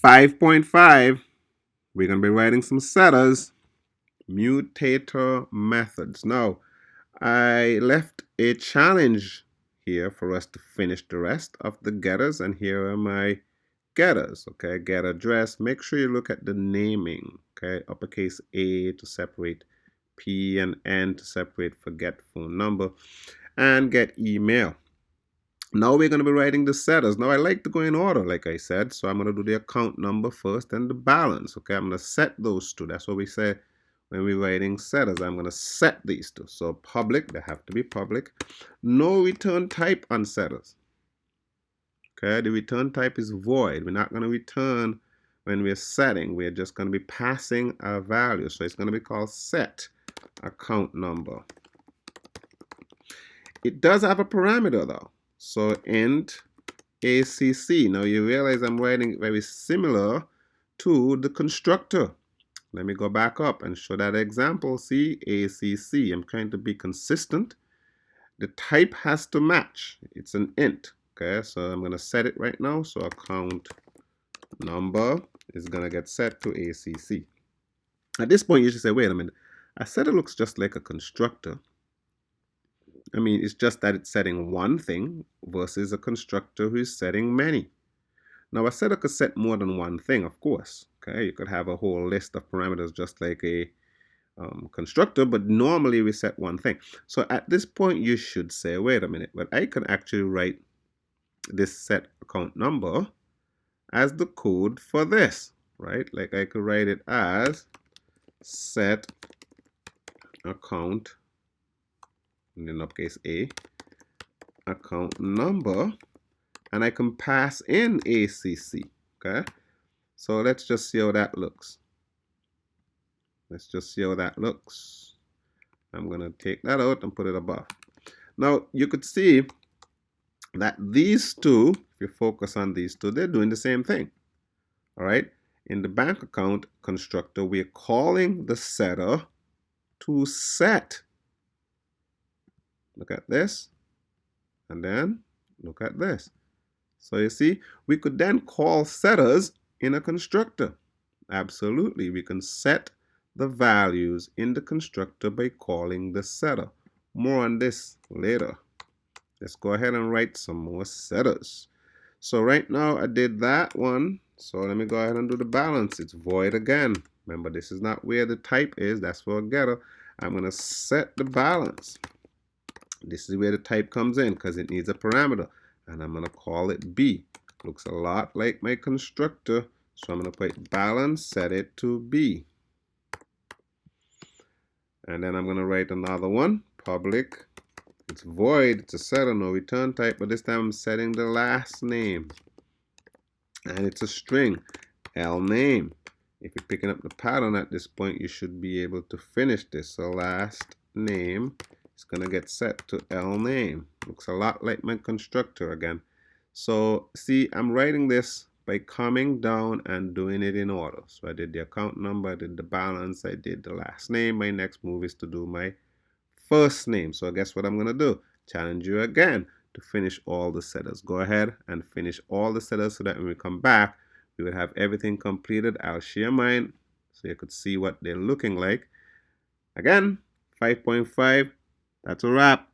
5.5, we're going to be writing some setters, mutator methods. Now, I left a challenge here for us to finish the rest of the getters, and here are my getters. Okay, get address. Make sure you look at the naming. Okay, uppercase A to separate P and N to separate forget phone number, and get email. Now we're going to be writing the setters. Now I like to go in order, like I said, so I'm going to do the account number first and the balance. Okay, I'm going to set those two. That's what we say when we're writing setters. I'm going to set these two. So public, they have to be public. No return type on setters. Okay, the return type is void. We're not going to return when we're setting. We're just going to be passing a value. So it's going to be called set account number. It does have a parameter though. So int ACC. Now you realize I'm writing very similar to the constructor. Let me go back up and show that example. See, ACC. I'm trying to be consistent. The type has to match. It's an int. Okay, so I'm going to set it right now. So account number is going to get set to ACC. At this point, you should say, wait a minute. I said it looks just like a constructor. I mean, it's just that it's setting one thing versus a constructor who is setting many. Now, a setter could set more than one thing, of course. Okay, you could have a whole list of parameters just like a constructor, but normally we set one thing. So at this point, you should say, wait a minute, but I can actually write this set account number as the code for this, right? Like I could write it as set account, in uppercase A, account number, and I can pass in ACC. Okay, so let's just see how that looks. Let's just see how that looks. I'm going to take that out and put it above. Now you could see that these two, if you focus on these two, they're doing the same thing. All right, in the bank account constructor, we're calling the setter to set. Look at this, and then look at this. So you see, we could then call setters in a constructor. Absolutely, we can set the values in the constructor by calling the setter. More on this later. Let's go ahead and write some more setters. So right now I did that one. So let me go ahead and do the balance. It's void again. Remember, this is not where the type is. That's for a getter. I'm going to set the balance. This is where the type comes in because it needs a parameter. And I'm going to call it B. Looks a lot like my constructor. So I'm going to put balance, set it to B. And then I'm going to write another one, public. It's void, it's a setter, no return type, but this time I'm setting the last name. And it's a string, L name. If you're picking up the pattern at this point, you should be able to finish this. So last name is going to get set to L name. Looks a lot like my constructor again. So see, I'm writing this by coming down and doing it in order. So I did the account number, I did the balance, I did the last name. My next move is to do my first name. So guess what I'm going to do? Challenge you again to finish all the setters. Go ahead and finish all the setters so that when we come back, we would have everything completed. I'll share mine so you could see what they're looking like. Again, 5.5, that's a wrap.